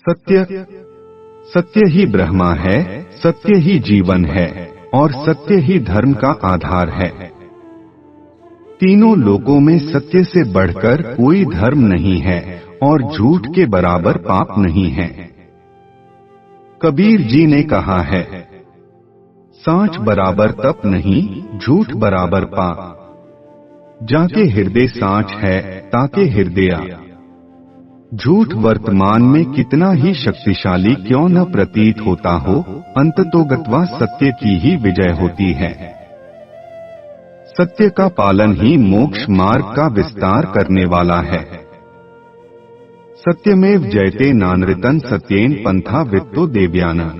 सत्य, सत्य ही ब्रह्मा है, सत्य ही जीवन है और सत्य ही धर्म का आधार है। तीनों लोकों में सत्य से बढ़कर कोई धर्म नहीं है और झूठ के बराबर पाप नहीं है। कबीर जी ने कहा है, सांच बराबर तप नहीं, झूठ बराबर पाप। जाके हृदय सांच है, ताके हृदया। झूठ वर्तमान में कितना ही शक्तिशाली क्यों न प्रतीत होता हो, अंततोगत्वा सत्य की ही विजय होती है। सत्य का पालन ही मोक्ष मार्ग का विस्तार करने वाला है। सत्यमेव जयते नानृतं सत्येन पंथा वित्तो देवयाना।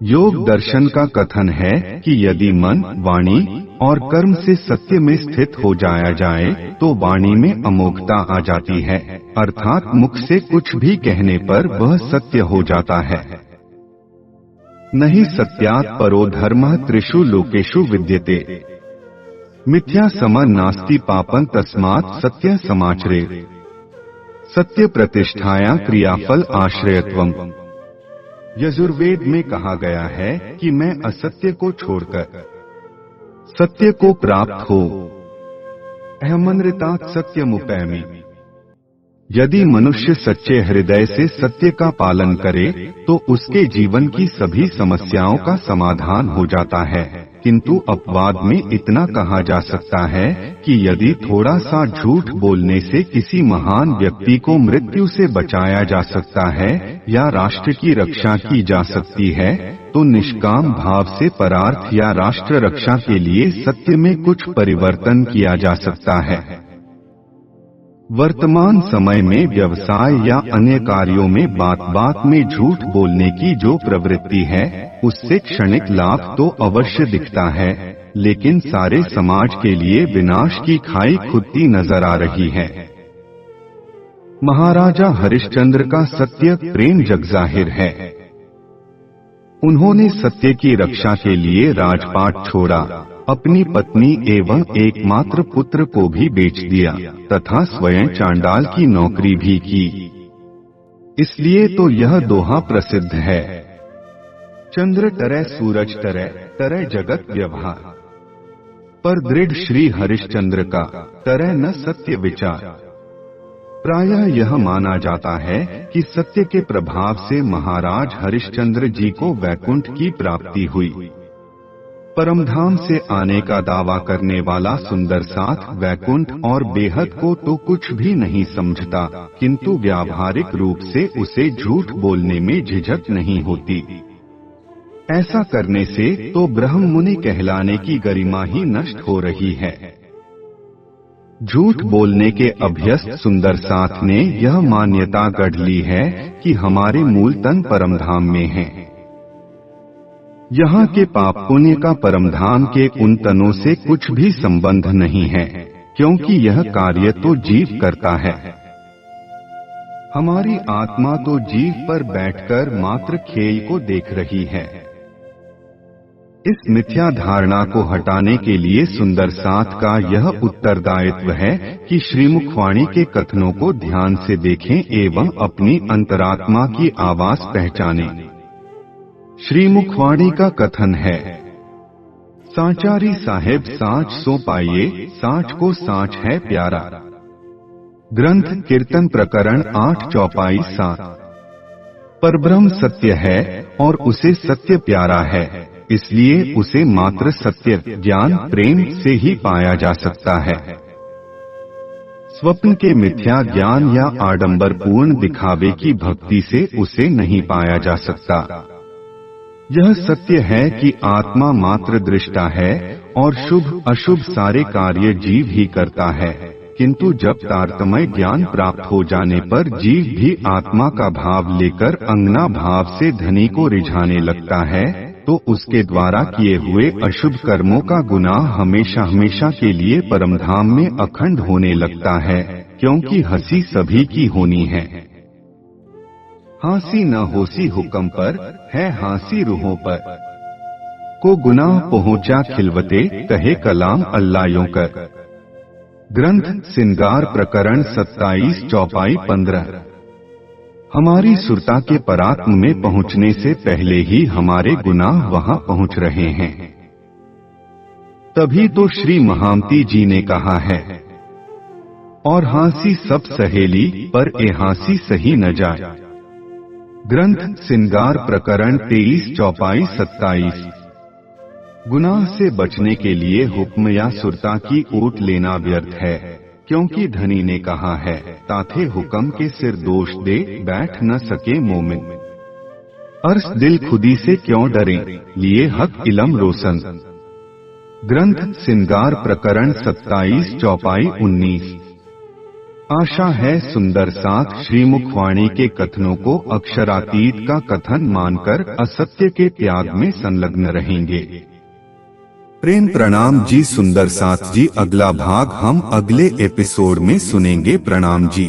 योग दर्शन का कथन है कि यदि मन, वाणी और कर्म से सत्य में स्थित हो जाया जाए तो वाणी में अमोघता आ जाती है, अर्थात मुख से कुछ भी कहने पर वह सत्य हो जाता है। नहीं सत्यात् परो धर्मः त्रिषु लोकेषु विद्यते। मिथ्या समर नास्ति पापं तस्मात् सत्य समाचरे। सत्य प्रतिष्ठाया क्रियाफल आश्रयत्वम्। यजुर्वेद में कहा गया है कि मैं असत्य को छोड़कर सत्य को प्राप्त हो। अहमनृतात् सत्यमुपैमि। यदि मनुष्य सच्चे हृदय से सत्य का पालन करे तो उसके जीवन की सभी समस्याओं का समाधान हो जाता है। किंतु अपवाद में इतना कहा जा सकता है कि यदि थोड़ा सा झूठ बोलने से किसी महान व्यक्ति को मृत्यु से बचाया जा सकता है या राष्ट्र की रक्षा की जा सकती है, तो निष्काम भाव से परार्थ या राष्ट्र रक्षा के लिए सत्य में कुछ परिवर्तन किया जा सकता है। वर्तमान समय में व्यवसाय या अन्य कार्यों में बात बात में झूठ बोलने की जो प्रवृत्ति है, उससे क्षणिक लाभ तो अवश्य दिखता है, लेकिन सारे समाज के लिए विनाश की खाई खुदती नजर आ रही है। महाराजा हरिश्चंद्र का सत्य प्रेम जगजाहिर है। उन्होंने सत्य की रक्षा के लिए राजपाट छोड़ा, अपनी पत्नी एवं एकमात्र पुत्र को भी बेच दिया तथा स्वयं चांडाल की नौकरी भी की। इसलिए तो यह दोहा प्रसिद्ध है, चंद्र टरै सूरज टरै, टरै जगत व्यवहार। पर दृढ़ श्री हरिश्चंद्र का टरै न सत्य विचार। प्रायः यह माना जाता है कि सत्य के प्रभाव से महाराज हरिश्चंद्र जी को वैकुंठ की प्राप्ति हुई। परमधाम से आने का दावा करने वाला सुंदर साथ वैकुंठ और बेहद को तो कुछ भी नहीं समझता, किंतु व्यावहारिक रूप से उसे झूठ बोलने में झिझक नहीं होती। ऐसा करने से तो ब्रह्म मुनि कहलाने की गरिमा ही नष्ट हो रही है। झूठ बोलने के अभ्यस्त सुंदर साथ ने यह मान्यता गढ़ ली है कि हमारे मूल तन परमधाम में है। यहाँ के पाप पुण्य का परमधाम के उन तनों से कुछ भी संबंध नहीं है, क्योंकि यह कार्य तो जीव करता है। हमारी आत्मा तो जीव पर बैठकर मात्र खेल को देख रही है। इस मिथ्या धारणा को हटाने के लिए सुंदर साथ का यह उत्तरदायित्व है कि श्रीमुखवाणी के कथनों को ध्यान से देखें एवं अपनी अंतरात्मा की आवाज पहचानें। श्रीमुखवाणी का कथन है, सांचारी साहेब सांच सो पाइए, सांच को सांच है प्यारा। ग्रंथ कीर्तन प्रकरण 8 चौपाई 7। परब्रह्म सत्य है और उसे सत्य प्यारा है, इसलिए उसे मात्र सत्य ज्ञान प्रेम से ही पाया जा सकता है। स्वप्न के मिथ्या ज्ञान या आडंबरपूर्ण दिखावे की भक्ति से उसे नहीं पाया जा सकता। यह सत्य है कि आत्मा मात्र दृष्टा है और शुभ अशुभ सारे कार्य जीव ही करता है, किंतु जब तारतम्य ज्ञान प्राप्त हो जाने पर जीव भी आत्मा का भाव लेकर अंगना भाव से धनी को रिझाने लगता है, तो उसके द्वारा किए हुए अशुभ कर्मों का गुनाह हमेशा हमेशा के लिए परमधाम में अखंड होने लगता है, क्योंकि हंसी सभी की होनी है। हंसी न होसी हुक्म पर है हंसी रूहों पर। को गुनाह पहुंचा खिलवते कहे कलाम अल्लाह यूं कर। ग्रंथ सिंगार प्रकरण 27 चौपाई 15। हमारी सुरता के परात्म में पहुंचने से पहले ही हमारे गुनाह वहां पहुंच रहे हैं। तभी तो श्री महामती जी ने कहा है, और हाँसी सब सहेली पर ए हाँसी सही न जाए। ग्रंथ सिंगार प्रकरण 23 चौपाई 27। गुनाह से बचने के लिए हुक्म या सुरता की ओट लेना व्यर्थ है, क्योंकि धनी ने कहा है, ताथे हुक्म के सिर दोष दे बैठ न सके मोमिन। अर्स दिल खुदी से क्यों डरे, लिए हक इलम रोशन। ग्रंथ सिंगार प्रकरण 27 चौपाई 19। आशा है सुंदर साथ श्रीमुखवाणी के कथनों को अक्षरातीत का कथन मानकर असत्य के त्याग में संलग्न रहेंगे। प्रेम प्रणाम जी सुंदर साथ जी। अगला भाग हम अगले एपिसोड में सुनेंगे। प्रणाम जी।